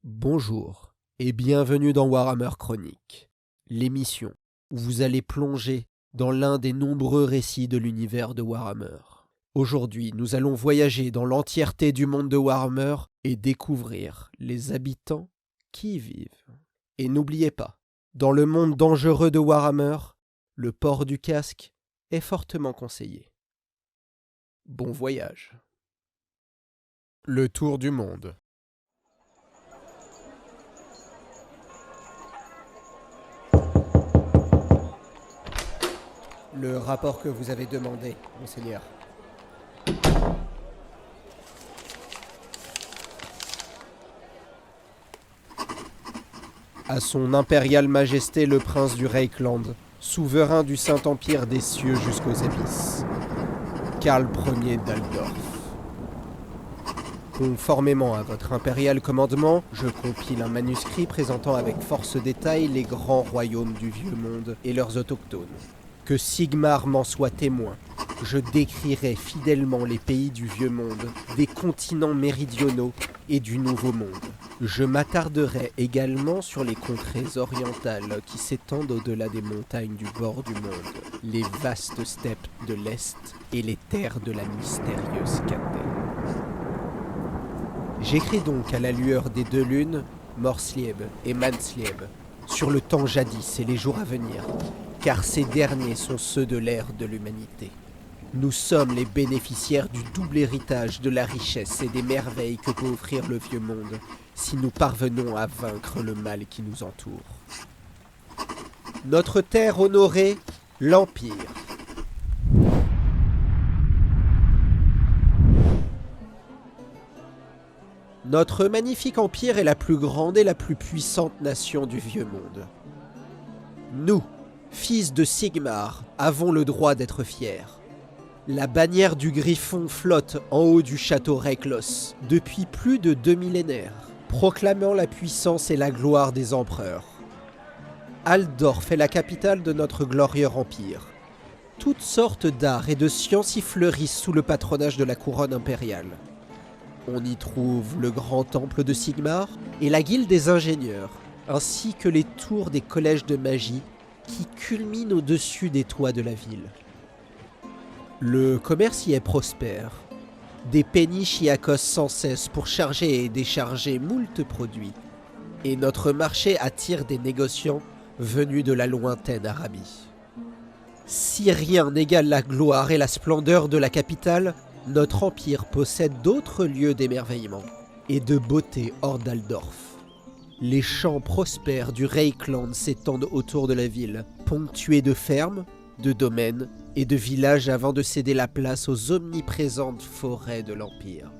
Bonjour et bienvenue dans Warhammer Chronique, l'émission où vous allez plonger dans l'un des nombreux récits de l'univers de Warhammer. Aujourd'hui, nous allons voyager dans l'entièreté du monde de Warhammer et découvrir les habitants qui y vivent. Et n'oubliez pas, dans le monde dangereux de Warhammer, le port du casque est fortement conseillé. Bon voyage. Le tour du monde. Le rapport que vous avez demandé, monseigneur. À son impériale majesté le prince du Reikland, souverain du Saint-Empire des cieux jusqu'aux abysses, Karl Ier d'Aldorf. Conformément à votre impérial commandement, je compile un manuscrit présentant avec force détail les grands royaumes du Vieux Monde et leurs autochtones. Que Sigmar m'en soit témoin, je décrirai fidèlement les pays du Vieux Monde, des continents méridionaux et du Nouveau Monde. Je m'attarderai également sur les contrées orientales qui s'étendent au-delà des montagnes du bord du monde, les vastes steppes de l'Est et les terres de la mystérieuse Candel. J'écris donc à la lueur des deux lunes, Morslieb et Manslieb, sur le temps jadis et les jours à venir, car ces derniers sont ceux de l'ère de l'humanité. Nous sommes les bénéficiaires du double héritage de la richesse et des merveilles que peut offrir le Vieux Monde, si nous parvenons à vaincre le mal qui nous entoure. Notre terre honorée, l'Empire. Notre magnifique empire est la plus grande et la plus puissante nation du Vieux Monde. Nous, fils de Sigmar, avons le droit d'être fiers. La bannière du Griffon flotte en haut du château Reiklos depuis plus de 2 millénaires, proclamant la puissance et la gloire des empereurs. Altdorf est la capitale de notre glorieux empire. Toutes sortes d'arts et de sciences y fleurissent sous le patronage de la couronne impériale. On y trouve le grand temple de Sigmar et la guilde des ingénieurs, ainsi que les tours des collèges de magie qui culminent au-dessus des toits de la ville. Le commerce y est prospère. Des péniches y accostent sans cesse pour charger et décharger moult produits. Et notre marché attire des négociants venus de la lointaine Arabie. Si rien n'égale la gloire et la splendeur de la capitale, notre empire possède d'autres lieux d'émerveillement et de beauté hors d'Aldorf. Les champs prospères du Reikland s'étendent autour de la ville, ponctués de fermes, de domaines et de villages avant de céder la place aux omniprésentes forêts de l'Empire.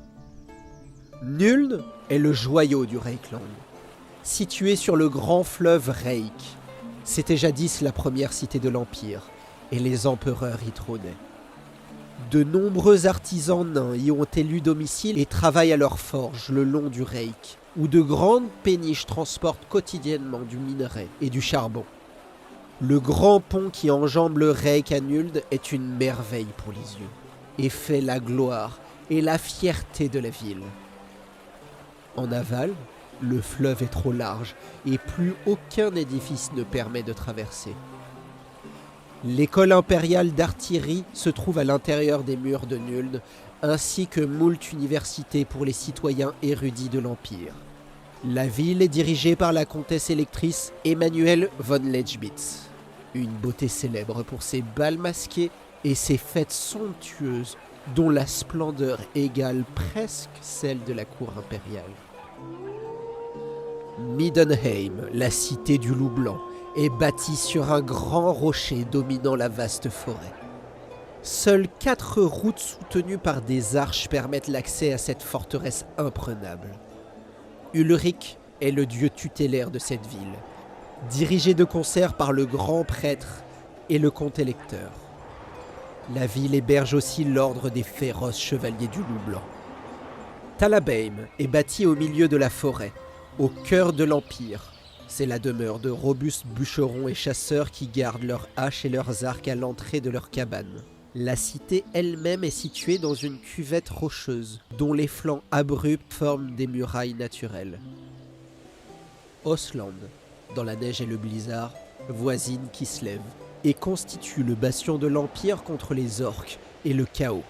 Nuln est le joyau du Reikland. Situé sur le grand fleuve Reik, c'était jadis la première cité de l'Empire, et les empereurs y trônaient. De nombreux artisans nains y ont élu domicile et travaillent à leur forge le long du Reik, où de grandes péniches transportent quotidiennement du minerai et du charbon. Le grand pont qui enjambe le Reik à Nuld est une merveille pour les yeux, et fait la gloire et la fierté de la ville. En aval, le fleuve est trop large, et plus aucun édifice ne permet de traverser. L'école impériale d'artillerie se trouve à l'intérieur des murs de Nuld, ainsi que moult universités pour les citoyens érudits de l'Empire. La ville est dirigée par la comtesse électrice Emmanuelle von Lechbitz, une beauté célèbre pour ses bals masqués et ses fêtes somptueuses dont la splendeur égale presque celle de la cour impériale. Middenheim, la cité du loup blanc, est bâtie sur un grand rocher dominant la vaste forêt. Seules 4 routes soutenues par des arches permettent l'accès à cette forteresse imprenable. Ulrich est le dieu tutélaire de cette ville, dirigé de concert par le grand prêtre et le comte électeur. La ville héberge aussi l'ordre des féroces chevaliers du loup blanc. Talabheim est bâtie au milieu de la forêt, au cœur de l'Empire. C'est la demeure de robustes bûcherons et chasseurs qui gardent leurs haches et leurs arcs à l'entrée de leurs cabanes. La cité elle-même est située dans une cuvette rocheuse, dont les flancs abrupts forment des murailles naturelles. Osland, dans la neige et le blizzard, voisine Kislev, et constitue le bastion de l'Empire contre les orques et le chaos.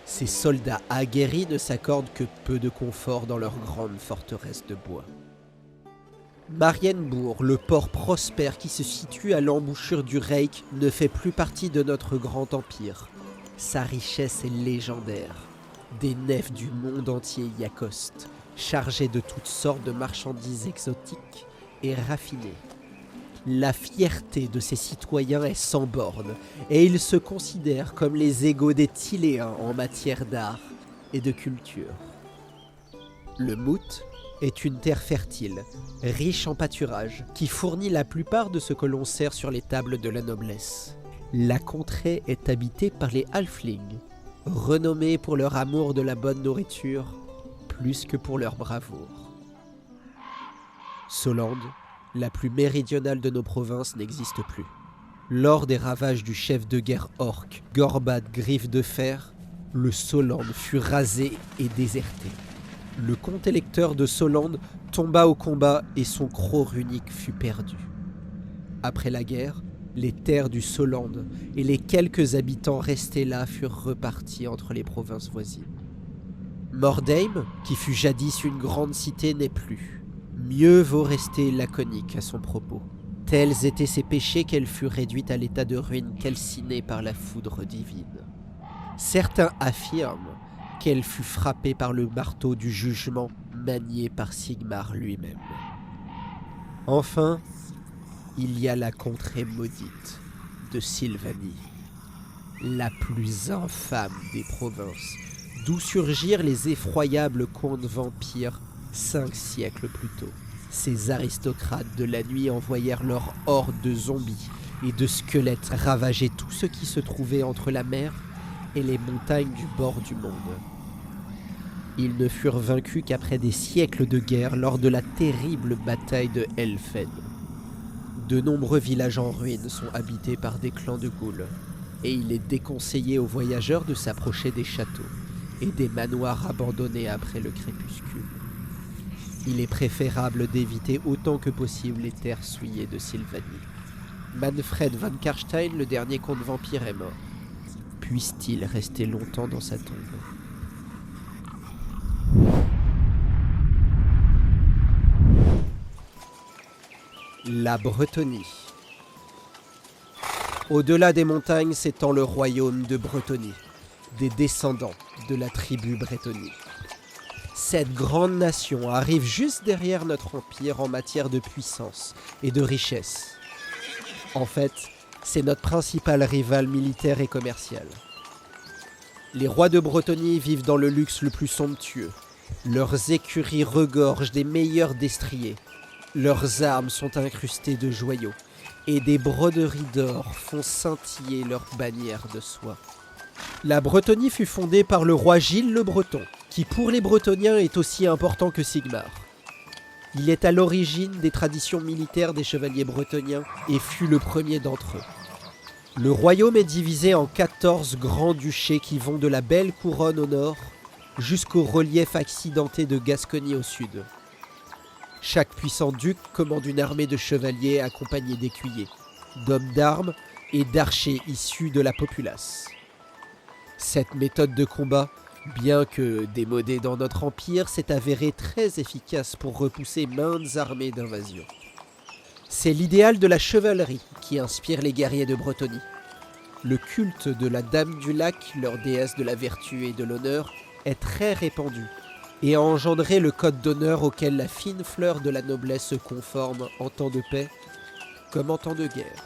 Ces soldats aguerris ne s'accordent que peu de confort dans leur grande forteresse de bois. Marienbourg, le port prospère qui se situe à l'embouchure du Reik, ne fait plus partie de notre grand empire. Sa richesse est légendaire. Des nefs du monde entier y accostent, chargées de toutes sortes de marchandises exotiques et raffinées. La fierté de ses citoyens est sans borne, et ils se considèrent comme les égaux des Tiléens en matière d'art et de culture. Le Mout est une terre fertile, riche en pâturage, qui fournit la plupart de ce que l'on sert sur les tables de la noblesse. La contrée est habitée par les Halflings, renommés pour leur amour de la bonne nourriture, plus que pour leur bravoure. Soland, la plus méridionale de nos provinces, n'existe plus. Lors des ravages du chef de guerre orc, Gorbad Griffe de Fer, le Soland fut rasé et déserté. Le comte électeur de Soland tomba au combat et son crot runique fut perdu. Après la guerre, les terres du Soland et les quelques habitants restés là furent repartis entre les provinces voisines. Mordheim, qui fut jadis une grande cité, n'est plus. Mieux vaut rester laconique à son propos. Tels étaient ses péchés qu'elle fut réduite à l'état de ruine calcinée par la foudre divine. Certains affirment qu'elle fut frappée par le marteau du jugement manié par Sigmar lui-même. Enfin, il y a la contrée maudite de Sylvanie, la plus infâme des provinces, d'où surgirent les effroyables contes vampires 5 siècles plus tôt. Ces aristocrates de la nuit envoyèrent leurs hordes de zombies et de squelettes ravager tout ce qui se trouvait entre la mer et les montagnes du bord du monde. Ils ne furent vaincus qu'après des siècles de guerre lors de la terrible bataille de Helfen. De nombreux villages en ruine sont habités par des clans de ghouls, et il est déconseillé aux voyageurs de s'approcher des châteaux et des manoirs abandonnés après le crépuscule. Il est préférable d'éviter autant que possible les terres souillées de Sylvanie. Manfred van Karstein, le dernier comte vampire, est mort. Puisse-t-il rester longtemps dans sa tombe? La Bretonie. Au-delà des montagnes s'étend le royaume de Bretonie, des descendants de la tribu Bretonie. Cette grande nation arrive juste derrière notre empire en matière de puissance et de richesse. En fait, c'est notre principal rival militaire et commercial. Les rois de Bretonie vivent dans le luxe le plus somptueux. Leurs écuries regorgent des meilleurs destriers. Leurs armes sont incrustées de joyaux, et des broderies d'or font scintiller leurs bannières de soie. La Bretonie fut fondée par le roi Gilles le Breton, qui pour les Bretoniens est aussi important que Sigmar. Il est à l'origine des traditions militaires des chevaliers bretoniens et fut le premier d'entre eux. Le royaume est divisé en 14 grands-duchés qui vont de la belle couronne au nord jusqu'au relief accidenté de Gascogne au sud. Chaque puissant duc commande une armée de chevaliers accompagnés d'écuyers, d'hommes d'armes et d'archers issus de la populace. Cette méthode de combat, bien que démodée dans notre empire, s'est avérée très efficace pour repousser maintes armées d'invasion. C'est l'idéal de la chevalerie qui inspire les guerriers de Bretonie. Le culte de la Dame du Lac, leur déesse de la vertu et de l'honneur, est très répandu et a engendré le code d'honneur auquel la fine fleur de la noblesse se conforme en temps de paix comme en temps de guerre.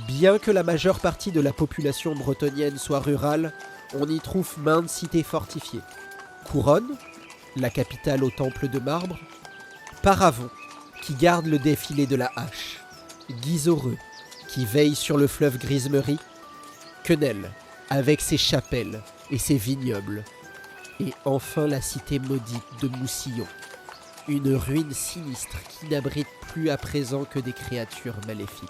Bien que la majeure partie de la population bretonienne soit rurale, on y trouve maintes cités fortifiées. Couronne, la capitale au temple de marbre, Paravon, qui garde le défilé de la hache, Guisoreux, qui veille sur le fleuve Grisemerie, Quenelle, avec ses chapelles et ses vignobles, et enfin la cité maudite de Moussillon, une ruine sinistre qui n'abrite plus à présent que des créatures maléfiques.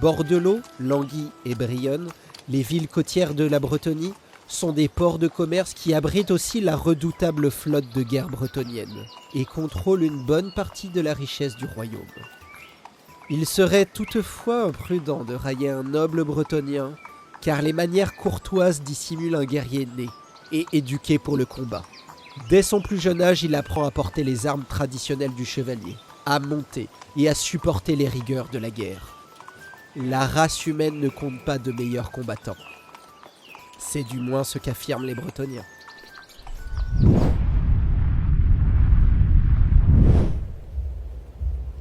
Bordelot, Languy et Brionne, les villes côtières de la Bretonie, sont des ports de commerce qui abritent aussi la redoutable flotte de guerre bretonnienne et contrôlent une bonne partie de la richesse du royaume. Il serait toutefois imprudent de railler un noble bretonien, car les manières courtoises dissimulent un guerrier né et éduqué pour le combat. Dès son plus jeune âge, il apprend à porter les armes traditionnelles du chevalier, à monter et à supporter les rigueurs de la guerre. La race humaine ne compte pas de meilleurs combattants. C'est du moins ce qu'affirment les Bretoniens.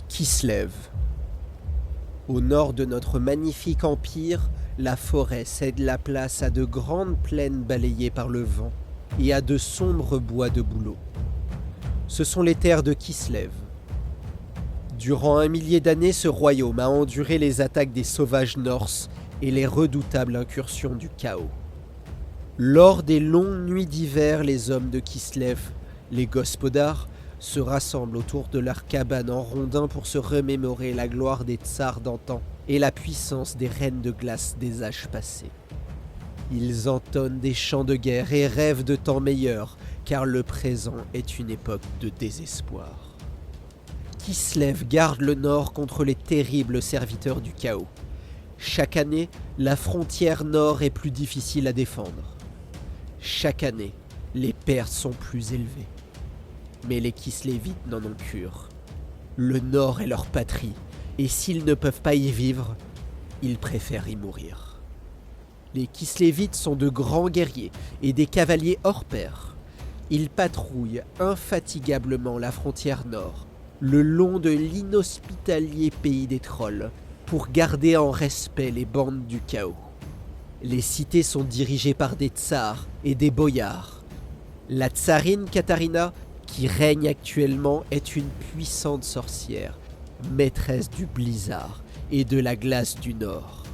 Kislev. Au nord de notre magnifique empire, la forêt cède la place à de grandes plaines balayées par le vent et à de sombres bois de bouleaux. Ce sont les terres de Kislev. Durant 1 millier d'années, ce royaume a enduré les attaques des sauvages Norse et les redoutables incursions du chaos. Lors des longues nuits d'hiver, les hommes de Kislev, les gospodars, se rassemblent autour de leur cabane en rondins pour se remémorer la gloire des tsars d'antan et la puissance des reines de glace des âges passés. Ils entonnent des chants de guerre et rêvent de temps meilleurs, car le présent est une époque de désespoir. Kislev garde le nord contre les terribles serviteurs du chaos. Chaque année, la frontière nord est plus difficile à défendre. Chaque année, les pertes sont plus élevées. Mais les Kislevites n'en ont cure. Le nord est leur patrie, et s'ils ne peuvent pas y vivre, ils préfèrent y mourir. Les Kislevites sont de grands guerriers et des cavaliers hors pair. Ils patrouillent infatigablement la frontière nord, le long de l'inhospitalier pays des trolls, pour garder en respect les bandes du chaos. Les cités sont dirigées par des tsars et des boyards. La tsarine Katarina, qui règne actuellement, est une puissante sorcière, maîtresse du blizzard et de la glace du Nord.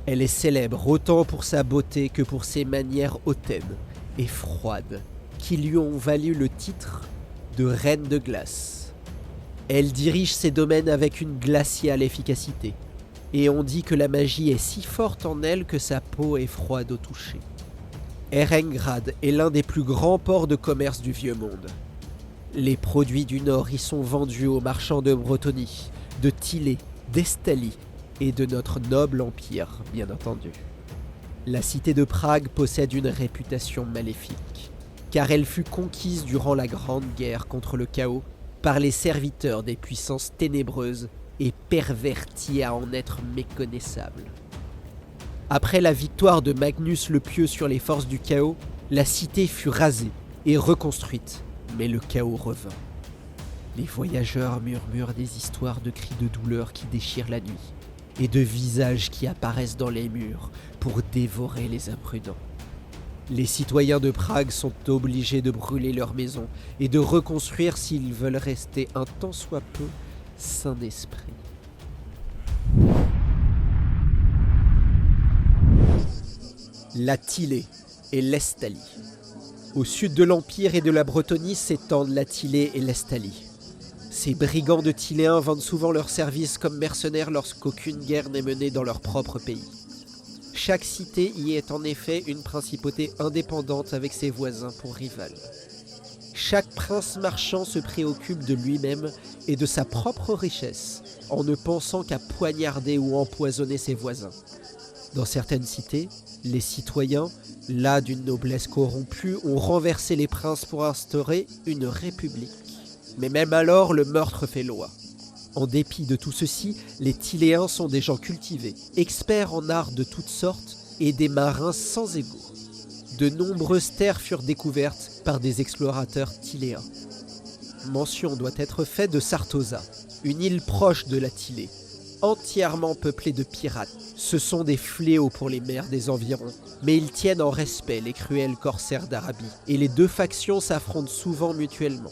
Elle est célèbre autant pour sa beauté que pour ses manières hautaines et froides, qui lui ont valu le titre de Reine de glace. Elle dirige ses domaines avec une glaciale efficacité, et on dit que la magie est si forte en elle que sa peau est froide au toucher. Erengrad est l'un des plus grands ports de commerce du Vieux Monde. Les produits du Nord y sont vendus aux marchands de Bretonie, de Tillé, d'Estalie et de notre noble empire, bien entendu. La cité de Prague possède une réputation maléfique, car elle fut conquise durant la Grande Guerre contre le chaos par les serviteurs des puissances ténébreuses et pervertis à en être méconnaissables. Après la victoire de Magnus le Pieux sur les forces du chaos, la cité fut rasée et reconstruite, mais le chaos revint. Les voyageurs murmurent des histoires de cris de douleur qui déchirent la nuit, et de visages qui apparaissent dans les murs pour dévorer les imprudents. Les citoyens de Prague sont obligés de brûler leurs maisons et de reconstruire s'ils veulent rester un tant soit peu sains d'esprit. La Tillée et l'Estalie. Au sud de l'Empire et de la Bretonie s'étendent la Tillée et l'Estalie. Ces brigands de Tilléens vendent souvent leurs services comme mercenaires lorsqu'aucune guerre n'est menée dans leur propre pays. Chaque cité y est en effet une principauté indépendante avec ses voisins pour rivales. Chaque prince marchand se préoccupe de lui-même et de sa propre richesse, en ne pensant qu'à poignarder ou empoisonner ses voisins. Dans certaines cités, les citoyens, las d'une noblesse corrompue, ont renversé les princes pour instaurer une république. Mais même alors, le meurtre fait loi. En dépit de tout ceci, les Tilléens sont des gens cultivés, experts en arts de toutes sortes et des marins sans égaux. De nombreuses terres furent découvertes par des explorateurs Tilléens. Mention doit être faite de Sartosa, une île proche de la Tillée, entièrement peuplée de pirates. Ce sont des fléaux pour les mers des environs, mais ils tiennent en respect les cruels corsaires d'Arabie, et les deux factions s'affrontent souvent mutuellement.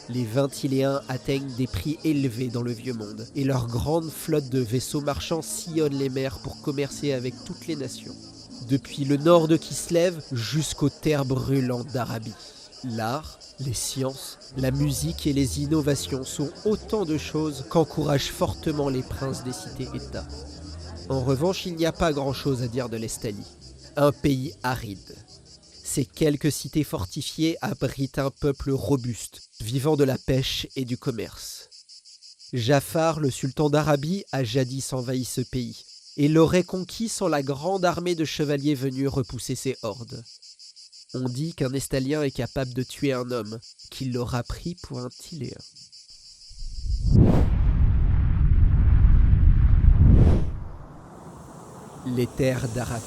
Les vins Tilléens atteignent des prix élevés dans le Vieux Monde, et leur grande flotte de vaisseaux marchands sillonne les mers pour commercer avec toutes les nations, depuis le nord de Kislev jusqu'aux terres brûlantes d'Arabie. L'art, les sciences, la musique et les innovations sont autant de choses qu'encouragent fortement les princes des cités-États. En revanche, il n'y a pas grand-chose à dire de l'Estalie. un pays aride. Ces quelques cités fortifiées abritent un peuple robuste, vivant de la pêche et du commerce. Jafar, le sultan d'Arabie, a jadis envahi ce pays et l'aurait conquis sans la grande armée de chevaliers venus repousser ses hordes. On dit qu'un Estalien est capable de tuer un homme, qu'il l'aura pris pour un Tiléen. Les terres d'Arabie.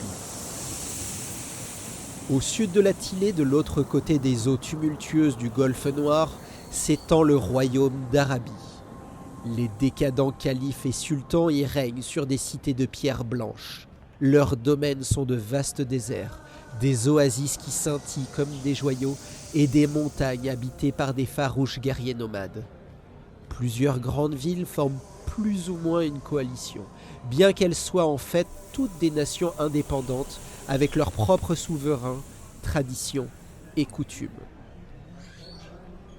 Au sud de la Tilée, de l'autre côté des eaux tumultueuses du Golfe Noir, s'étend le royaume d'Arabie. Les décadents califes et sultans y règnent sur des cités de pierre blanche. Leurs domaines sont de vastes déserts, des oasis qui scintillent comme des joyaux et des montagnes habitées par des farouches guerriers nomades. Plusieurs grandes villes forment plus ou moins une coalition, bien qu'elles soient en fait toutes des nations indépendantes avec leurs propres souverains, traditions et coutumes.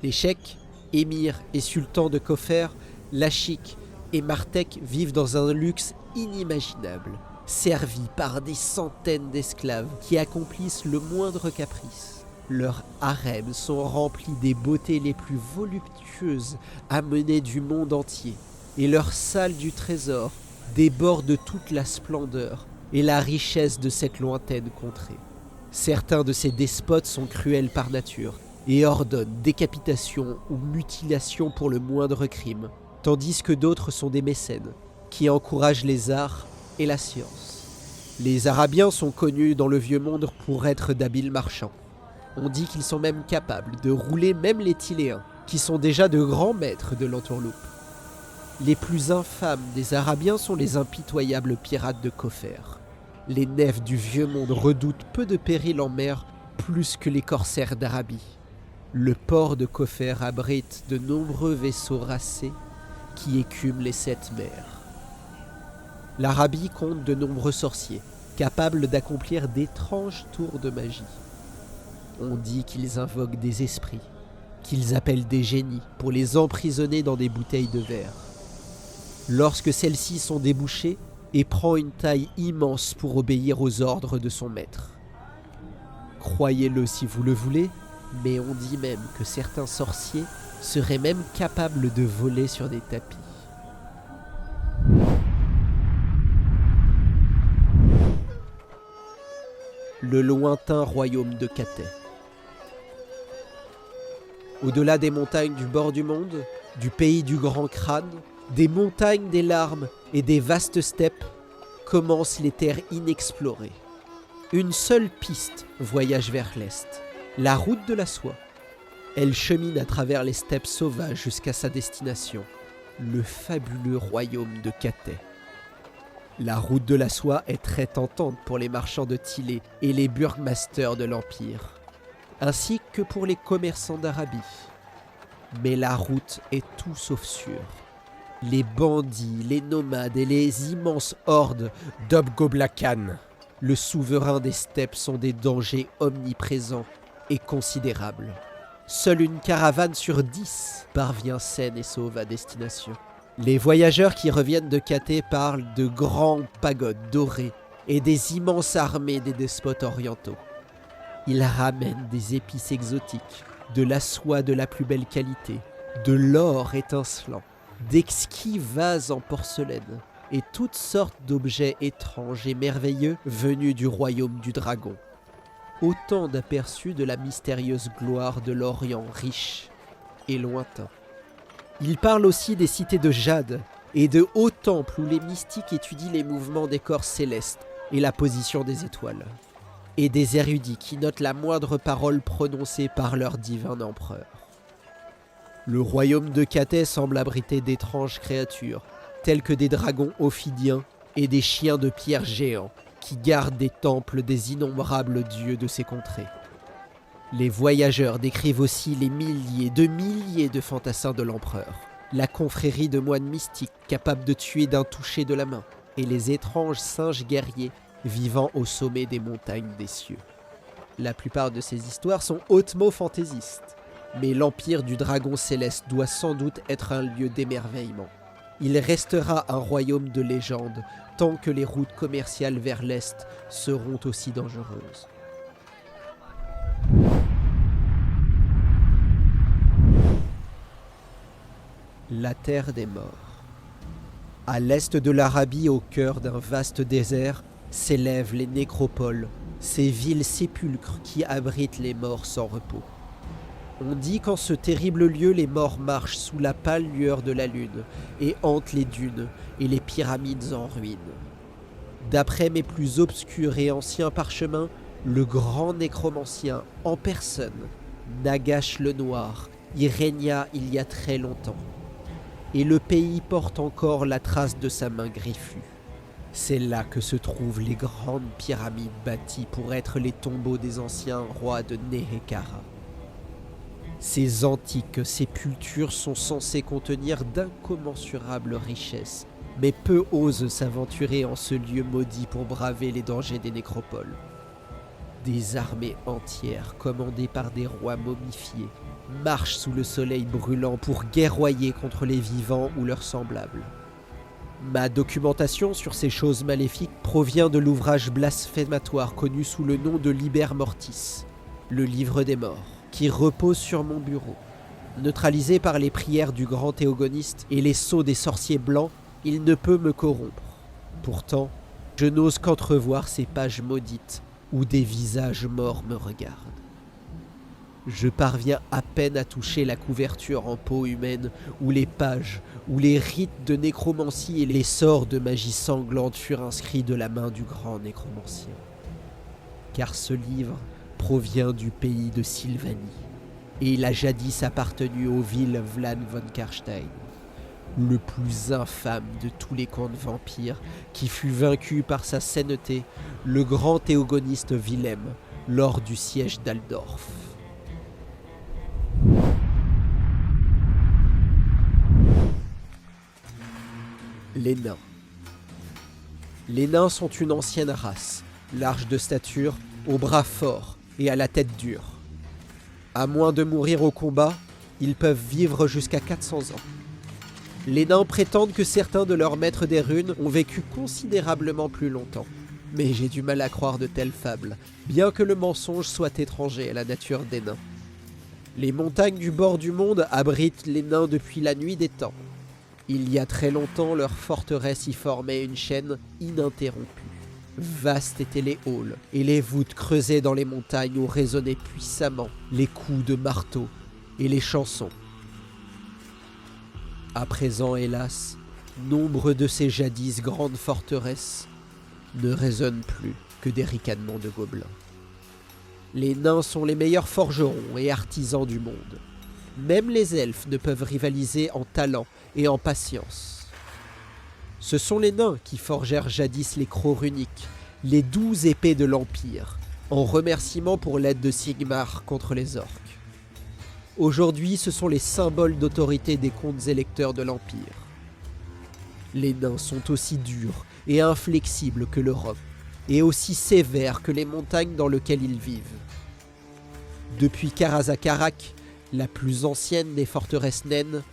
Les cheikhs, émirs et sultans de Kofr, Lachik et Martek vivent dans un luxe inimaginable, servis par des centaines d'esclaves qui accomplissent le moindre caprice. Leurs harems sont remplis des beautés les plus voluptueuses amenées du monde entier, et leurs salles du trésor débordent toute la splendeur et la richesse de cette lointaine contrée. Certains de ces despotes sont cruels par nature et ordonnent décapitation ou mutilation pour le moindre crime, tandis que d'autres sont des mécènes qui encouragent les arts et la science. Les Arabiens sont connus dans le vieux monde pour être d'habiles marchands. On dit qu'ils sont même capables de rouler même les Tiléens, qui sont déjà de grands maîtres de l'entourloupe. Les plus infâmes des Arabiens sont les impitoyables pirates de Kofr. Les nefs du vieux monde redoutent peu de périls en mer plus que les corsaires d'Arabie. Le port de Kofr abrite de nombreux vaisseaux racés qui écument les 7 mers. L'Arabie compte de nombreux sorciers, capables d'accomplir d'étranges tours de magie. On dit qu'ils invoquent des esprits, qu'ils appellent des génies pour les emprisonner dans des bouteilles de verre. Lorsque celles-ci sont débouchées, et prend une taille immense pour obéir aux ordres de son maître. Croyez-le si vous le voulez, mais on dit même que certains sorciers seraient même capables de voler sur des tapis. Le lointain royaume de Katay. Au-delà des montagnes du bord du monde, du pays du grand crâne, des montagnes des larmes et des vastes steppes, commencent les terres inexplorées. Une seule piste voyage vers l'est, la route de la soie. Elle chemine à travers les steppes sauvages jusqu'à sa destination, le fabuleux royaume de Katay. La route de la soie est très tentante pour les marchands de Tilée et les burgmasters de l'Empire, ainsi que pour les commerçants d'Arabie. Mais la route est tout sauf sûre. Les bandits, les nomades et les immenses hordes d'Obgobla Khan, le souverain des steppes, sont des dangers omniprésents et considérables. Seule une caravane sur 10 parvient saine et sauve à destination. Les voyageurs qui reviennent de Katay parlent de grandes pagodes dorées et des immenses armées des despotes orientaux. Ils ramènent des épices exotiques, de la soie de la plus belle qualité, de l'or étincelant, d'exquis vases en porcelaine et toutes sortes d'objets étranges et merveilleux venus du royaume du dragon. Autant d'aperçus de la mystérieuse gloire de l'Orient riche et lointain. Il parle aussi des cités de jade et de hauts temples où les mystiques étudient les mouvements des corps célestes et la position des étoiles. Et des érudits qui notent la moindre parole prononcée par leur divin empereur. Le royaume de Katay semble abriter d'étranges créatures, telles que des dragons ophidiens et des chiens de pierre géants, qui gardent des temples des innombrables dieux de ces contrées. Les voyageurs décrivent aussi les milliers de fantassins de l'empereur, la confrérie de moines mystiques capables de tuer d'un toucher de la main, et les étranges singes guerriers vivant au sommet des montagnes des cieux. La plupart de ces histoires sont hautement fantaisistes, mais l'empire du dragon céleste doit sans doute être un lieu d'émerveillement. il restera un royaume de légende tant que les routes commerciales vers l'Est seront aussi dangereuses. La terre des morts. À l'est de l'Arabie, au cœur d'un vaste désert, s'élèvent les nécropoles, ces villes sépulcres qui abritent les morts sans repos. On dit qu'en ce terrible lieu, les morts marchent sous la pâle lueur de la lune et hantent les dunes et les pyramides en ruine. D'après mes plus obscurs et anciens parchemins, le grand nécromancien en personne, Nagash le Noir, y régna il y a très longtemps. Et le pays porte encore la trace de sa main griffue. C'est là que se trouvent les grandes pyramides bâties pour être les tombeaux des anciens rois de Nehekara. Ces antiques sépultures sont censées contenir d'incommensurables richesses, mais peu osent s'aventurer en ce lieu maudit pour braver les dangers des nécropoles. Des armées entières, commandées par des rois momifiés, marchent sous le soleil brûlant pour guerroyer contre les vivants ou leurs semblables. Ma documentation sur ces choses maléfiques provient de l'ouvrage blasphématoire connu sous le nom de Liber Mortis, le livre des morts, qui repose sur mon bureau. Neutralisé par les prières du grand théogoniste et les sceaux des sorciers blancs, il ne peut me corrompre. Pourtant, je n'ose qu'entrevoir ces pages maudites où des visages morts me regardent. Je parviens à peine à toucher la couverture en peau humaine où les pages, où les rites de nécromancie et les sorts de magie sanglante furent inscrits de la main du grand nécromancien. Car ce livre provient du pays de Sylvanie, et il a jadis appartenu aux villes Vlan von Karstein, le plus infâme de tous les contes vampires, qui fut vaincu par sa sainteté, le grand théogoniste Willem, lors du siège d'Aldorf. Les nains. Les nains sont une ancienne race, large de stature, aux bras forts et à la tête dure. À moins de mourir au combat, ils peuvent vivre jusqu'à 400 ans. Les nains prétendent que certains de leurs maîtres des runes ont vécu considérablement plus longtemps. Mais j'ai du mal à croire de telles fables, bien que le mensonge soit étranger à la nature des nains. Les montagnes du bord du monde abritent les nains depuis la nuit des temps. Il y a très longtemps, leur forteresse y formait une chaîne ininterrompue. Vastes étaient les halls, et les voûtes creusées dans les montagnes où résonnaient puissamment les coups de marteau et les chansons. À présent, hélas, nombre de ces jadis grandes forteresses ne résonnent plus que des ricanements de gobelins. Les nains sont les meilleurs forgerons et artisans du monde. Même les elfes ne peuvent rivaliser en talent et en patience. Ce sont les nains qui forgèrent jadis les crocs runiques, les 12 épées de l'Empire, en remerciement pour l'aide de Sigmar contre les orques. Aujourd'hui, ce sont les symboles d'autorité des comtes électeurs de l'Empire. Les nains sont aussi durs et inflexibles que le roc, et aussi sévères que les montagnes dans lesquelles ils vivent. Depuis Karazakarak, la plus ancienne des forteresses naines,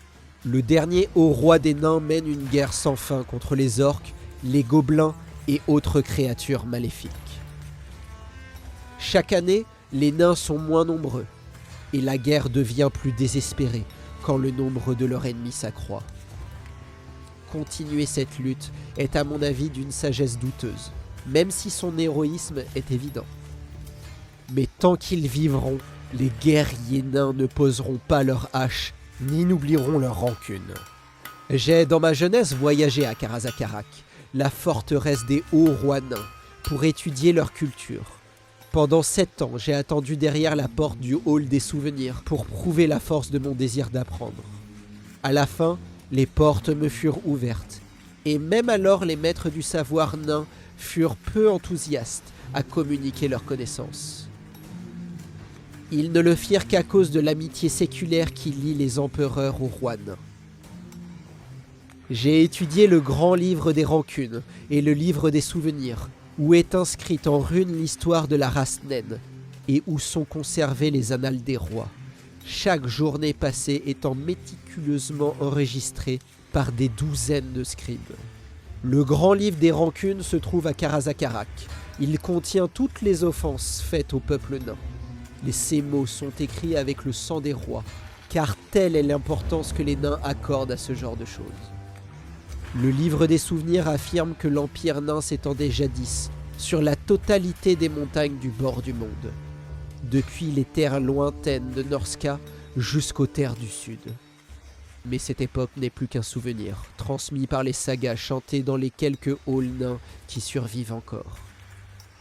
le dernier haut roi des nains mène une guerre sans fin contre les orques, les gobelins et autres créatures maléfiques. Chaque année, les nains sont moins nombreux, et la guerre devient plus désespérée quand le nombre de leurs ennemis s'accroît. Continuer cette lutte est à mon avis d'une sagesse douteuse, même si son héroïsme est évident. Mais tant qu'ils vivront, les guerriers nains ne poseront pas leurs haches, ni n'oublieront leur rancune. J'ai dans ma jeunesse voyagé à Karazakarak, la forteresse des hauts rois nains, pour étudier leur culture. Pendant 7 ans, j'ai attendu derrière la porte du hall des souvenirs pour prouver la force de mon désir d'apprendre. À la fin, les portes me furent ouvertes, et même alors les maîtres du savoir nain furent peu enthousiastes à communiquer leurs connaissances. Ils ne le firent qu'à cause de l'amitié séculaire qui lie les empereurs aux rois nains. J'ai étudié le grand livre des rancunes et le livre des souvenirs, où est inscrite en runes l'histoire de la race naine, et où sont conservées les annales des rois, chaque journée passée étant méticuleusement enregistrée par des douzaines de scribes. Le grand livre des rancunes se trouve à Karazakarak. Il contient toutes les offenses faites au peuple nain. Ces mots sont écrits avec le sang des rois, car telle est l'importance que les nains accordent à ce genre de choses. Le livre des souvenirs affirme que l'empire nain s'étendait jadis sur la totalité des montagnes du bord du monde, depuis les terres lointaines de Norska jusqu'aux terres du sud. Mais cette époque n'est plus qu'un souvenir, transmis par les sagas chantés dans les quelques halls nains qui survivent encore.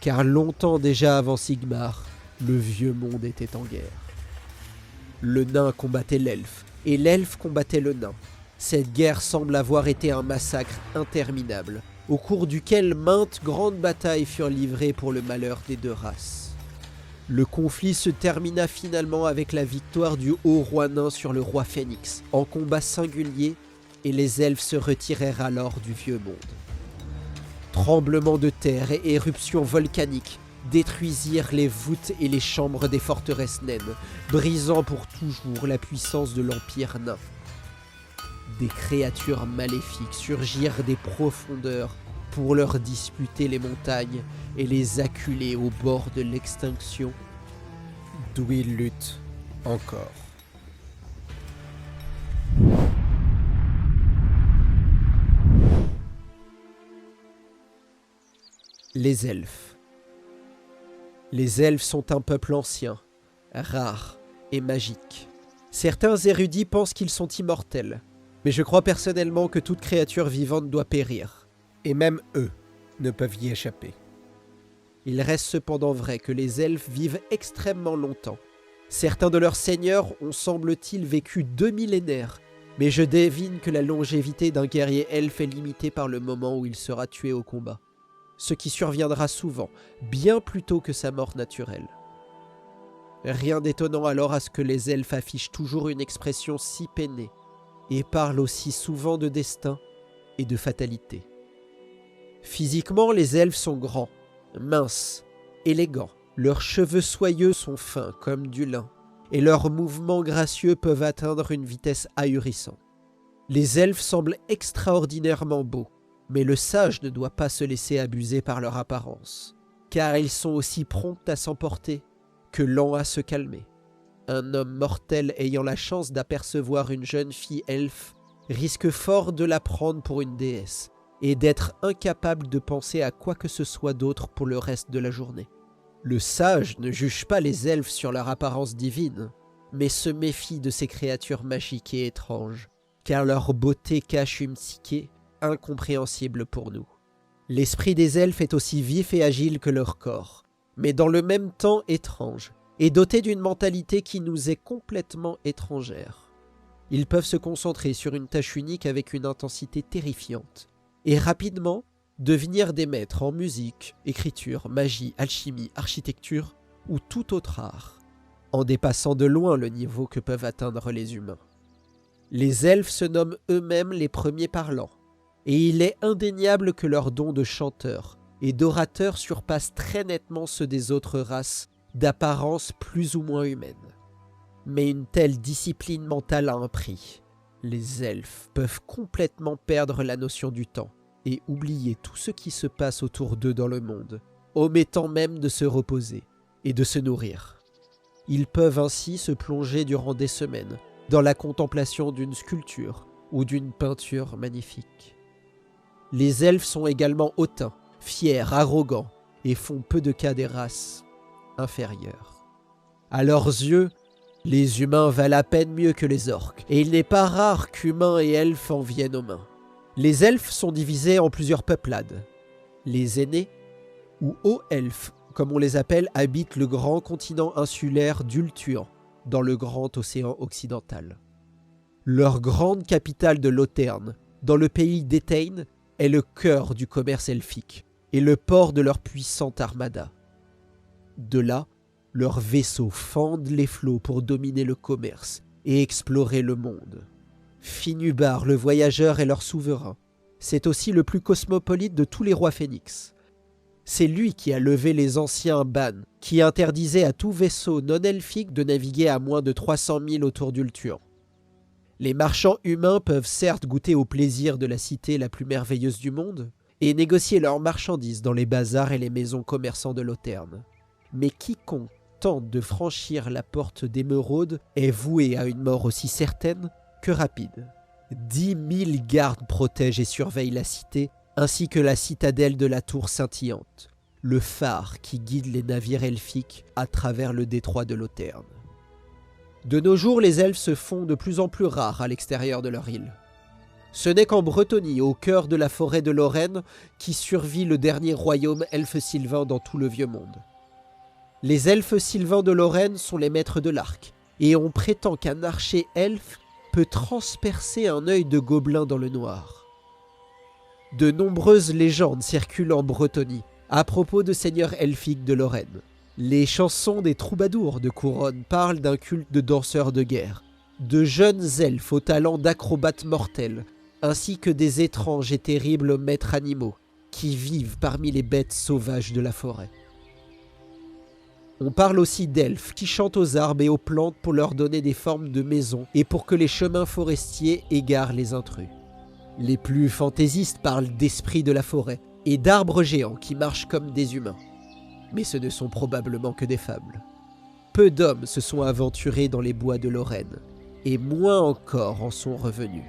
Car longtemps déjà avant Sigmar, le vieux monde était en guerre. Le nain combattait l'elfe, et l'elfe combattait le nain. Cette guerre semble avoir été un massacre interminable, au cours duquel maintes grandes batailles furent livrées pour le malheur des deux races. Le conflit se termina finalement avec la victoire du haut roi nain sur le roi Phénix, en combat singulier, et les elfes se retirèrent alors du vieux monde. Tremblements de terre et éruptions volcaniques détruisirent les voûtes et les chambres des forteresses naines, brisant pour toujours la puissance de l'empire nain. Des créatures maléfiques surgirent des profondeurs pour leur disputer les montagnes et les acculer au bord de l'extinction, d'où ils luttent encore. Les elfes. Les elfes sont un peuple ancien, rare et magique. Certains érudits pensent qu'ils sont immortels, mais je crois personnellement que toute créature vivante doit périr. Et même eux ne peuvent y échapper. Il reste cependant vrai que les elfes vivent extrêmement longtemps. Certains de leurs seigneurs ont, semble-t-il, vécu 2 millénaires, mais je devine que la longévité d'un guerrier elfe est limitée par le moment où il sera tué au combat, ce qui surviendra souvent, bien plus tôt que sa mort naturelle. Rien d'étonnant alors à ce que les elfes affichent toujours une expression si peinée, et parlent aussi souvent de destin et de fatalité. Physiquement, les elfes sont grands, minces, élégants. Leurs cheveux soyeux sont fins comme du lin, et leurs mouvements gracieux peuvent atteindre une vitesse ahurissante. Les elfes semblent extraordinairement beaux, mais le sage ne doit pas se laisser abuser par leur apparence, car ils sont aussi prompts à s'emporter que lents à se calmer. Un homme mortel ayant la chance d'apercevoir une jeune fille elfe risque fort de la prendre pour une déesse, et d'être incapable de penser à quoi que ce soit d'autre pour le reste de la journée. Le sage ne juge pas les elfes sur leur apparence divine, mais se méfie de ces créatures magiques et étranges, car leur beauté cache une psyché incompréhensible pour nous. L'esprit des elfes est aussi vif et agile que leur corps, mais dans le même temps étrange, et doté d'une mentalité qui nous est complètement étrangère. Ils peuvent se concentrer sur une tâche unique avec une intensité terrifiante, et rapidement devenir des maîtres en musique, écriture, magie, alchimie, architecture ou tout autre art, en dépassant de loin le niveau que peuvent atteindre les humains. Les elfes se nomment eux-mêmes les premiers parlants, et il est indéniable que leurs dons de chanteurs et d'orateurs surpassent très nettement ceux des autres races d'apparence plus ou moins humaine. Mais une telle discipline mentale a un prix. Les elfes peuvent complètement perdre la notion du temps et oublier tout ce qui se passe autour d'eux dans le monde, omettant même de se reposer et de se nourrir. Ils peuvent ainsi se plonger durant des semaines dans la contemplation d'une sculpture ou d'une peinture magnifique. Les elfes sont également hautains, fiers, arrogants et font peu de cas des races inférieures. À leurs yeux, les humains valent à peine mieux que les orques, et il n'est pas rare qu'humains et elfes en viennent aux mains. Les elfes sont divisés en plusieurs peuplades. Les aînés, ou hauts elfes, comme on les appelle, habitent le grand continent insulaire d'Ultuan, dans le grand océan occidental. Leur grande capitale de Lothern, dans le pays d'Etain, est le cœur du commerce elfique, et le port de leur puissante armada. De là, leurs vaisseaux fendent les flots pour dominer le commerce et explorer le monde. Finubar, le voyageur, est leur souverain. C'est aussi le plus cosmopolite de tous les rois phénix. C'est lui qui a levé les anciens bans, qui interdisaient à tout vaisseau non elfique de naviguer à moins de 300 000 autour d'Ultuan. Les marchands humains peuvent certes goûter au plaisir de la cité la plus merveilleuse du monde et négocier leurs marchandises dans les bazars et les maisons commerçants de Loterne. Mais quiconque tente de franchir la porte d'Émeraude est voué à une mort aussi certaine que rapide. 10 000 gardes protègent et surveillent la cité, ainsi que la citadelle de la tour scintillante, le phare qui guide les navires elfiques à travers le détroit de Loterne. De nos jours, les elfes se font de plus en plus rares à l'extérieur de leur île. Ce n'est qu'en Bretonie, au cœur de la forêt de Lorraine, qui survit le dernier royaume elfe sylvain dans tout le vieux monde. Les elfes sylvains de Lorraine sont les maîtres de l'arc, et on prétend qu'un archer elfe peut transpercer un œil de gobelin dans le noir. De nombreuses légendes circulent en Bretonie à propos de seigneurs elfiques de Lorraine. Les chansons des troubadours de Couronne parlent d'un culte de danseurs de guerre, de jeunes elfes au talent d'acrobates mortels, ainsi que des étranges et terribles maîtres animaux qui vivent parmi les bêtes sauvages de la forêt. On parle aussi d'elfes qui chantent aux arbres et aux plantes pour leur donner des formes de maisons et pour que les chemins forestiers égarent les intrus. Les plus fantaisistes parlent d'esprits de la forêt et d'arbres géants qui marchent comme des humains. Mais ce ne sont probablement que des fables. Peu d'hommes se sont aventurés dans les bois de Lorraine, et moins encore en sont revenus.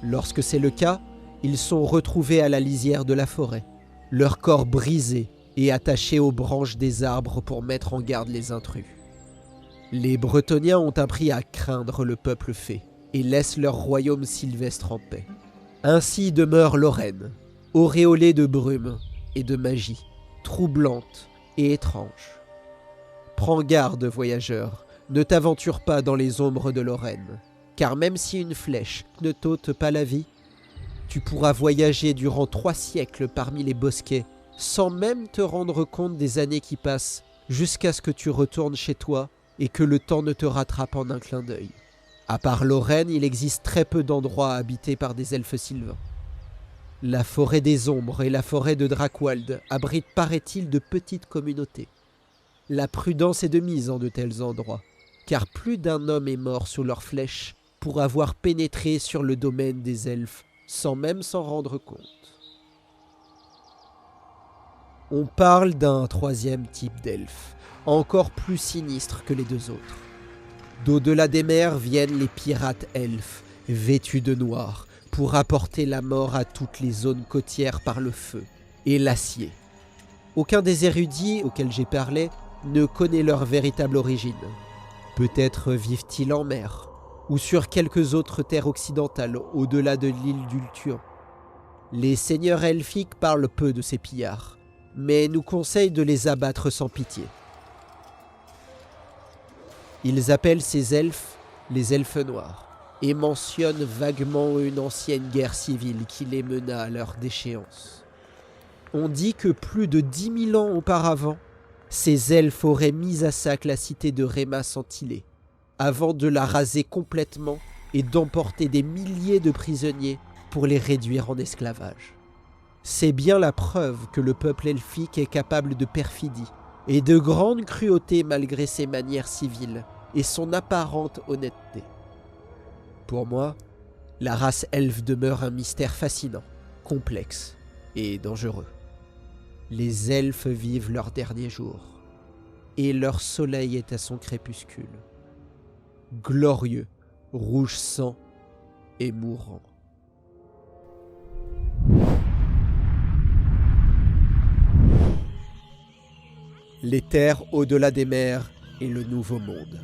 Lorsque c'est le cas, ils sont retrouvés à la lisière de la forêt, leurs corps brisés et attachés aux branches des arbres pour mettre en garde les intrus. Les Bretoniens ont appris à craindre le peuple fée et laissent leur royaume sylvestre en paix. Ainsi demeure Lorraine, auréolée de brume et de magie, troublante et étrange. Prends garde, voyageur, ne t'aventure pas dans les ombres de Lorraine, car même si une flèche ne t'ôte pas la vie, tu pourras voyager durant 3 siècles parmi les bosquets sans même te rendre compte des années qui passent, jusqu'à ce que tu retournes chez toi et que le temps ne te rattrape en un clin d'œil. À part Lorraine, il existe très peu d'endroits habités par des elfes sylvains. La forêt des ombres et la forêt de Drakewald abritent, paraît-il, de petites communautés. La prudence est de mise en de tels endroits, car plus d'un homme est mort sous leurs flèches pour avoir pénétré sur le domaine des elfes sans même s'en rendre compte. On parle d'un 3e type d'elfe, encore plus sinistre que les 2 autres. D'au-delà des mers viennent les pirates elfes, vêtus de noir, pour apporter la mort à toutes les zones côtières par le feu et l'acier. Aucun des érudits auxquels j'ai parlé ne connaît leur véritable origine. Peut-être vivent-ils en mer, ou sur quelques autres terres occidentales au-delà de l'île d'Ultuan. Les seigneurs elfiques parlent peu de ces pillards, mais nous conseillent de les abattre sans pitié. Ils appellent ces elfes les elfes noirs, et mentionnent vaguement une ancienne guerre civile qui les mena à leur déchéance. On dit que plus de 10 000 ans auparavant, ces elfes auraient mis à sac la cité de Réma-Sentilé, avant de la raser complètement et d'emporter des milliers de prisonniers pour les réduire en esclavage. C'est bien la preuve que le peuple elfique est capable de perfidie et de grande cruauté malgré ses manières civiles et son apparente honnêteté. Pour moi, la race elfe demeure un mystère fascinant, complexe et dangereux. Les elfes vivent leurs derniers jours, et leur soleil est à son crépuscule. Glorieux, rouge sang et mourant. Les terres au-delà des mers et le nouveau monde.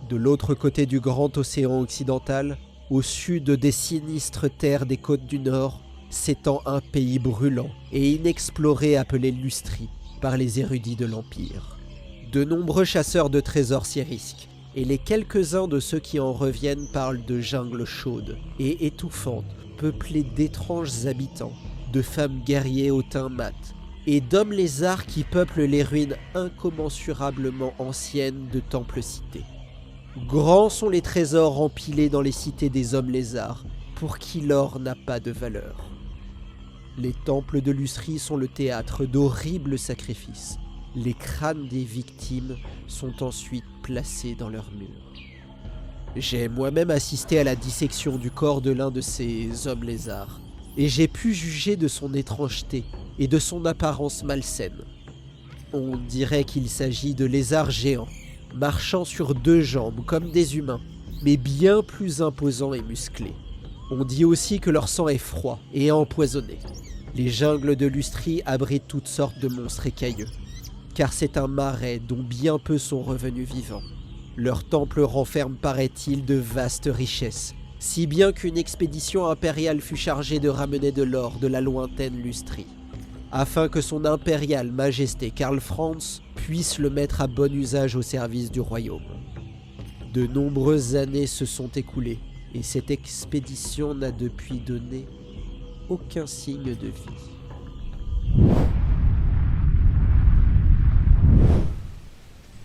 De l'autre côté du grand océan occidental, au sud des sinistres terres des côtes du Nord, s'étend un pays brûlant et inexploré appelé Lustrie par les érudits de l'Empire. De nombreux chasseurs de trésors s'y risquent, et les quelques-uns de ceux qui en reviennent parlent de jungles chaudes et étouffantes, peuplées d'étranges habitants, de femmes guerriers au teint mat, et d'hommes lézards qui peuplent les ruines incommensurablement anciennes de temples-cités. Grands sont les trésors empilés dans les cités des hommes lézards, pour qui l'or n'a pas de valeur. Les temples de Lustrie sont le théâtre d'horribles sacrifices. Les crânes des victimes sont ensuite placés dans leurs murs. J'ai moi-même assisté à la dissection du corps de l'un de ces hommes lézards, et j'ai pu juger de son étrangeté et de son apparence malsaine. On dirait qu'il s'agit de lézards géants, marchant sur deux jambes comme des humains, mais bien plus imposants et musclés. On dit aussi que leur sang est froid et empoisonné. Les jungles de Lustrie abritent toutes sortes de monstres écailleux, car c'est un marais dont bien peu sont revenus vivants. Leur temple renferme, paraît-il, de vastes richesses, si bien qu'une expédition impériale fut chargée de ramener de l'or de la lointaine Lustrie, afin que son impériale majesté Karl Franz puisse le mettre à bon usage au service du royaume. De nombreuses années se sont écoulées, et cette expédition n'a depuis donné aucun signe de vie.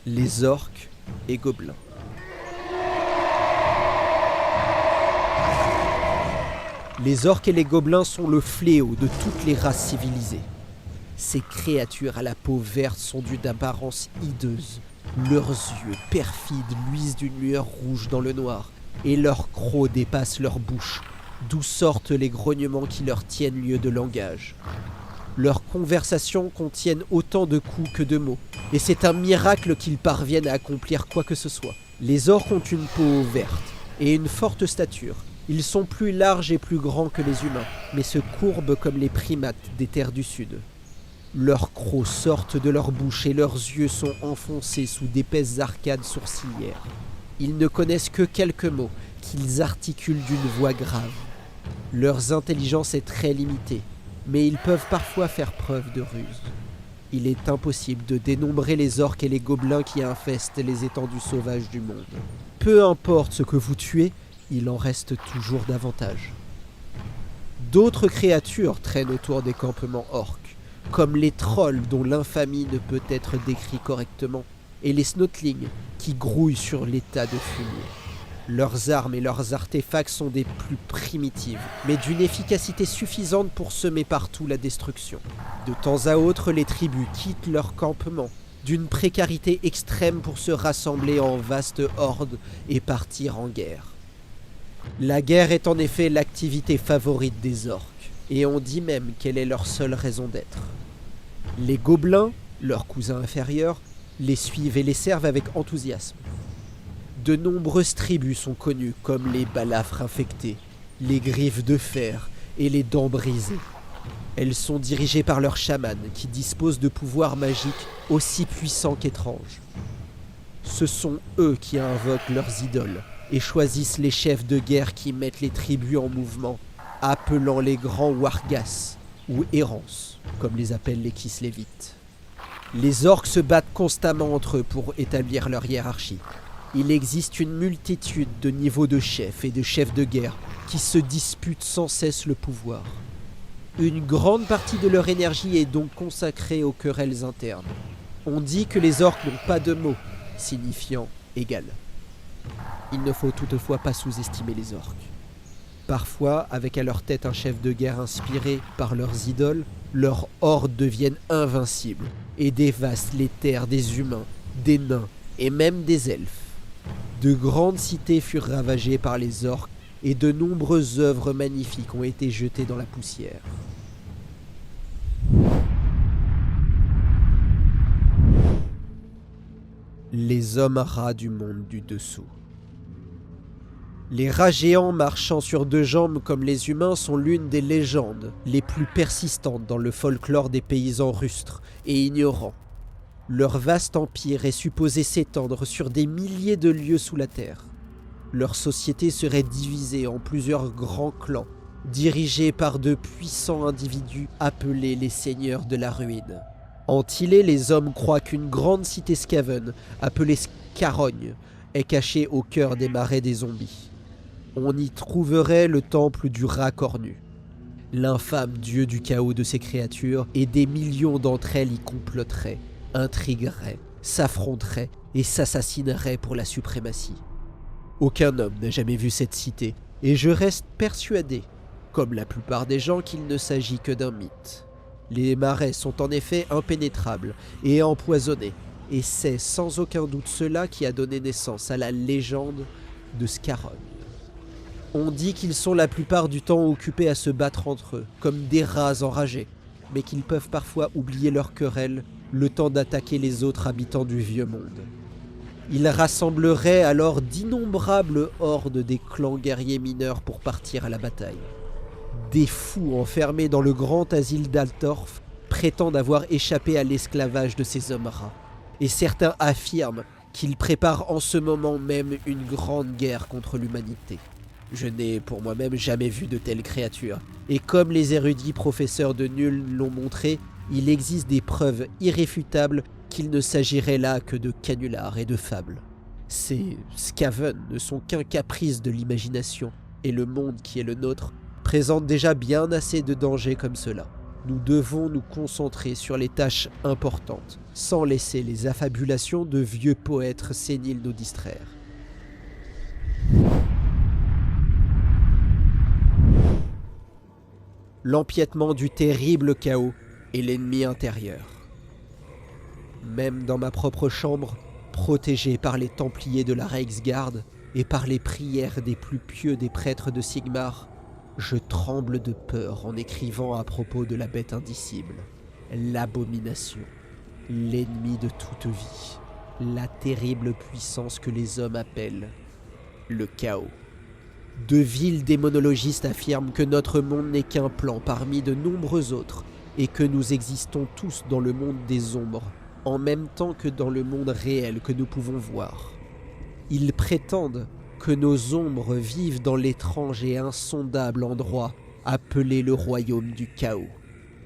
Les orques et gobelins. Les orques et les gobelins sont le fléau de toutes les races civilisées. Ces créatures à la peau verte sont d'une apparence hideuse. Leurs yeux perfides luisent d'une lueur rouge dans le noir, et leurs crocs dépassent leur bouche, d'où sortent les grognements qui leur tiennent lieu de langage. Leurs conversations contiennent autant de coups que de mots, et c'est un miracle qu'ils parviennent à accomplir quoi que ce soit. Les orques ont une peau verte et une forte stature. Ils sont plus larges et plus grands que les humains, mais se courbent comme les primates des terres du sud. Leurs crocs sortent de leur bouche et leurs yeux sont enfoncés sous d'épaisses arcades sourcilières. Ils ne connaissent que quelques mots qu'ils articulent d'une voix grave. Leur intelligence est très limitée, mais ils peuvent parfois faire preuve de ruse. Il est impossible de dénombrer les orques et les gobelins qui infestent les étendues sauvages du monde. Peu importe ce que vous tuez, il en reste toujours davantage. D'autres créatures traînent autour des campements orques, comme les trolls dont l'infamie ne peut être décrite correctement, et les snotlings qui grouillent sur les tas de fumier. Leurs armes et leurs artefacts sont des plus primitives, mais d'une efficacité suffisante pour semer partout la destruction. De temps à autre, les tribus quittent leur campement, d'une précarité extrême pour se rassembler en vastes hordes et partir en guerre. La guerre est en effet l'activité favorite des orques, et on dit même qu'elle est leur seule raison d'être. Les gobelins, leurs cousins inférieurs, les suivent et les servent avec enthousiasme. De nombreuses tribus sont connues comme les balafres infectés, les griffes de fer et les dents brisées. Elles sont dirigées par leurs chamans qui disposent de pouvoirs magiques aussi puissants qu'étranges. Ce sont eux qui invoquent leurs idoles et choisissent les chefs de guerre qui mettent les tribus en mouvement, appelant les grands wargas ou errants, comme les appellent les kislévites. Les orques se battent constamment entre eux pour établir leur hiérarchie. Il existe une multitude de niveaux de chefs et de chefs de guerre qui se disputent sans cesse le pouvoir. Une grande partie de leur énergie est donc consacrée aux querelles internes. On dit que les orques n'ont pas de mots, signifiant égal. Il ne faut toutefois pas sous-estimer les orques. Parfois, avec à leur tête un chef de guerre inspiré par leurs idoles, leurs hordes deviennent invincibles et dévastent les terres des humains, des nains et même des elfes. De grandes cités furent ravagées par les orques et de nombreuses œuvres magnifiques ont été jetées dans la poussière. Les hommes rats du monde du dessous. Les rats géants marchant sur deux jambes comme les humains sont l'une des légendes les plus persistantes dans le folklore des paysans rustres et ignorants. Leur vaste empire est supposé s'étendre sur des milliers de lieues sous la terre. Leur société serait divisée en plusieurs grands clans, dirigés par de puissants individus appelés les seigneurs de la ruine. En Tillé, les hommes croient qu'une grande cité Skaven, appelée Scarogne, est cachée au cœur des marais des zombies. On y trouverait le temple du rat cornu, l'infâme dieu du chaos de ces créatures, et des millions d'entre elles y comploteraient, intrigueraient, s'affronteraient et s'assassineraient pour la suprématie. Aucun homme n'a jamais vu cette cité, et je reste persuadé, comme la plupart des gens, qu'il ne s'agit que d'un mythe. Les marais sont en effet impénétrables et empoisonnés, et c'est sans aucun doute cela qui a donné naissance à la légende de Scarron. On dit qu'ils sont la plupart du temps occupés à se battre entre eux, comme des rats enragés, mais qu'ils peuvent parfois oublier leur querelle le temps d'attaquer les autres habitants du Vieux Monde. Ils rassembleraient alors d'innombrables hordes des clans guerriers mineurs pour partir à la bataille. Des fous enfermés dans le grand asile d'Altorf prétendent avoir échappé à l'esclavage de ces hommes rats, et certains affirment qu'ils préparent en ce moment même une grande guerre contre l'humanité. Je n'ai pour moi-même jamais vu de telles créatures, et comme les érudits professeurs de Nul l'ont montré, il existe des preuves irréfutables qu'il ne s'agirait là que de canulars et de fables. Ces Skaven ne sont qu'un caprice de l'imagination, et le monde qui est le nôtre présente déjà bien assez de dangers comme cela. Nous devons nous concentrer sur les tâches importantes, sans laisser les affabulations de vieux poètes séniles nous distraire. L'empiètement du terrible chaos est l'ennemi intérieur. Même dans ma propre chambre, protégée par les Templiers de la Reiksguard et par les prières des plus pieux des prêtres de Sigmar, je tremble de peur en écrivant à propos de la bête indicible, l'abomination, l'ennemi de toute vie, la terrible puissance que les hommes appellent le chaos. De vils démonologistes affirment que notre monde n'est qu'un plan parmi de nombreux autres et que nous existons tous dans le monde des ombres, en même temps que dans le monde réel que nous pouvons voir. Ils prétendent que nos ombres vivent dans l'étrange et insondable endroit appelé le royaume du chaos,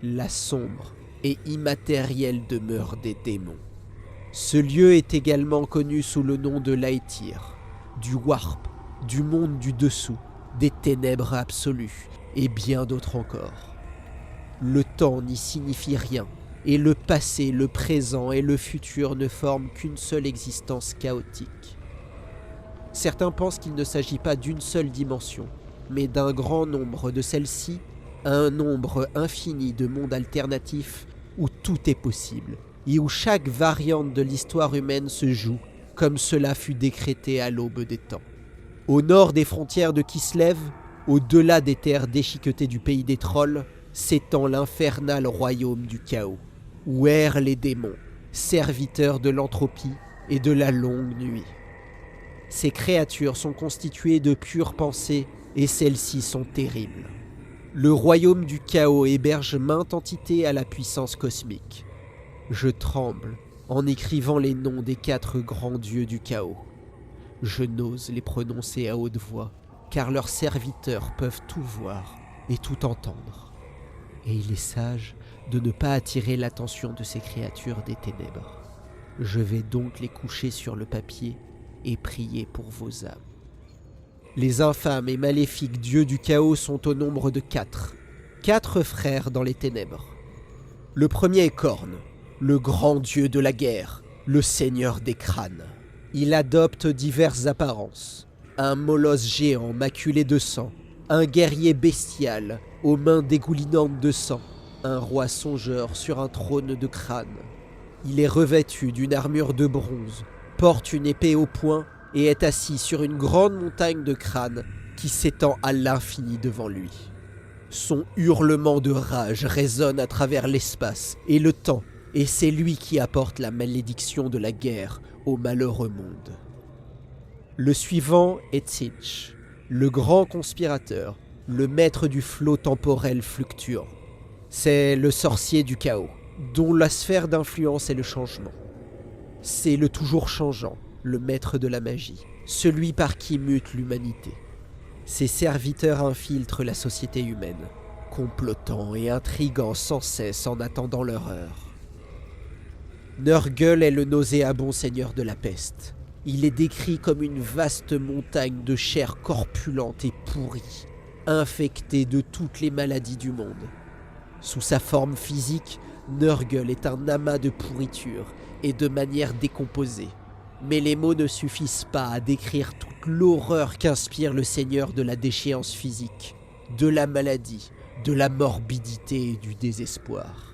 la sombre et immatérielle demeure des démons. Ce lieu est également connu sous le nom de l'Aetir, du Warp, du monde du dessous, des ténèbres absolues et bien d'autres encore. Le temps n'y signifie rien, et le passé, le présent et le futur ne forment qu'une seule existence chaotique. Certains pensent qu'il ne s'agit pas d'une seule dimension, mais d'un grand nombre de celles-ci, un nombre infini de mondes alternatifs où tout est possible, et où chaque variante de l'histoire humaine se joue, comme cela fut décrété à l'aube des temps. Au nord des frontières de Kislev, au-delà des terres déchiquetées du pays des trolls, s'étend l'infernal royaume du chaos, où errent les démons, serviteurs de l'entropie et de la longue nuit. Ces créatures sont constituées de pures pensées et celles-ci sont terribles. Le royaume du chaos héberge mainte entité à la puissance cosmique. Je tremble en écrivant les noms des 4 grands dieux du chaos. Je n'ose les prononcer à haute voix, car leurs serviteurs peuvent tout voir et tout entendre. Et il est sage de ne pas attirer l'attention de ces créatures des ténèbres. Je vais donc les coucher sur le papier et prier pour vos âmes. Les infâmes et maléfiques dieux du chaos sont au nombre de 4. 4 frères dans les ténèbres. Le premier est Khorne, le grand dieu de la guerre, le seigneur des crânes. Il adopte diverses apparences. Un molosse géant maculé de sang, un guerrier bestial aux mains dégoulinantes de sang, un roi songeur sur un trône de crâne. Il est revêtu d'une armure de bronze, porte une épée au poing et est assis sur une grande montagne de crâne qui s'étend à l'infini devant lui. Son hurlement de rage résonne à travers l'espace et le temps, et c'est lui qui apporte la malédiction de la guerre au malheureux monde. Le suivant est Tzeentch, le grand conspirateur, le maître du flot temporel fluctuant. C'est le sorcier du chaos, dont la sphère d'influence est le changement. C'est le toujours changeant, le maître de la magie, celui par qui mute l'humanité. Ses serviteurs infiltrent la société humaine, complotant et intriguant sans cesse en attendant leur heure. Nurgle est le nauséabond seigneur de la peste. Il est décrit comme une vaste montagne de chair corpulente et pourrie, infectée de toutes les maladies du monde. Sous sa forme physique, Nurgle est un amas de pourriture et de manière décomposée. Mais les mots ne suffisent pas à décrire toute l'horreur qu'inspire le seigneur de la déchéance physique, de la maladie, de la morbidité et du désespoir.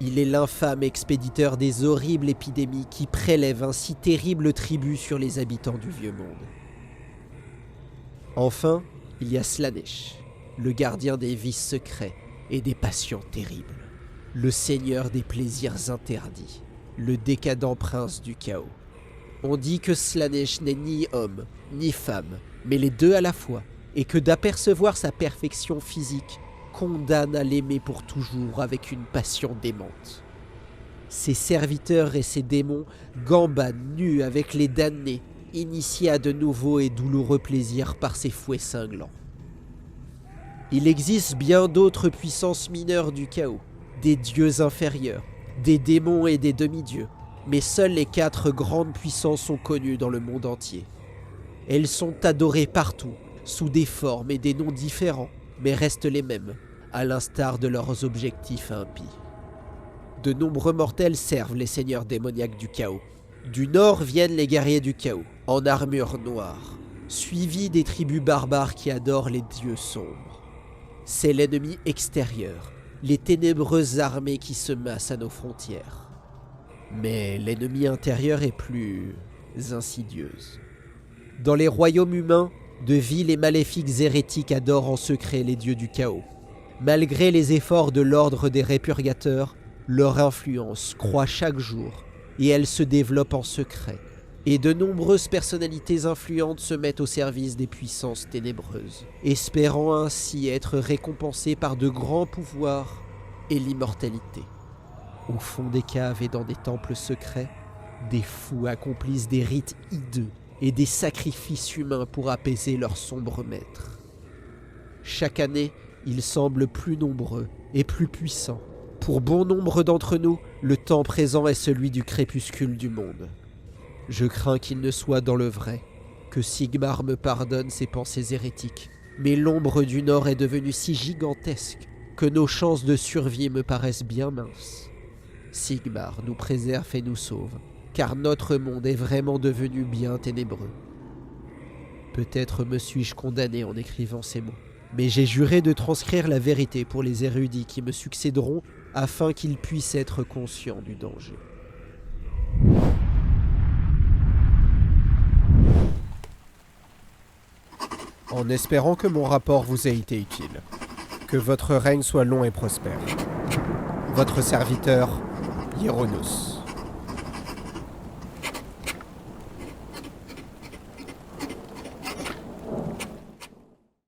Il est l'infâme expéditeur des horribles épidémies qui prélèvent un si terrible tribut sur les habitants du Vieux Monde. Enfin, il y a Slaanesh, le gardien des vices secrets et des passions terribles, le seigneur des plaisirs interdits, le décadent prince du chaos. On dit que Slaanesh n'est ni homme, ni femme, mais les deux à la fois, et que d'apercevoir sa perfection physique condamne à l'aimer pour toujours avec une passion démente. Ses serviteurs et ses démons gambadent nus avec les damnés, initiés à de nouveaux et douloureux plaisirs par ses fouets cinglants. Il existe bien d'autres puissances mineures du chaos, des dieux inférieurs, des démons et des demi-dieux, mais seules les 4 grandes puissances sont connues dans le monde entier. Elles sont adorées partout, sous des formes et des noms différents, mais restent les mêmes, à l'instar de leurs objectifs impies. De nombreux mortels servent les seigneurs démoniaques du chaos. Du nord viennent les guerriers du chaos, en armure noire, suivis des tribus barbares qui adorent les dieux sombres. C'est l'ennemi extérieur, les ténébreuses armées qui se massent à nos frontières. Mais l'ennemi intérieur est plus insidieuse. Dans les royaumes humains, de vils et maléfiques hérétiques adorent en secret les dieux du chaos. Malgré les efforts de l'ordre des répurgateurs, leur influence croît chaque jour et elle se développe en secret. Et de nombreuses personnalités influentes se mettent au service des puissances ténébreuses, espérant ainsi être récompensées par de grands pouvoirs et l'immortalité. Au fond des caves et dans des temples secrets, des fous accomplissent des rites hideux et des sacrifices humains pour apaiser leurs sombres maîtres. Chaque année, ils semblent plus nombreux et plus puissants. Pour bon nombre d'entre nous, le temps présent est celui du crépuscule du monde. Je crains qu'il ne soit dans le vrai, que Sigmar me pardonne ses pensées hérétiques, mais l'ombre du Nord est devenue si gigantesque que nos chances de survie me paraissent bien minces. Sigmar nous préserve et nous sauve, car notre monde est vraiment devenu bien ténébreux. Peut-être me suis-je condamné en écrivant ces mots, mais j'ai juré de transcrire la vérité pour les érudits qui me succéderont afin qu'ils puissent être conscients du danger. En espérant que mon rapport vous ait été utile, que votre règne soit long et prospère. Votre serviteur, Hieronos.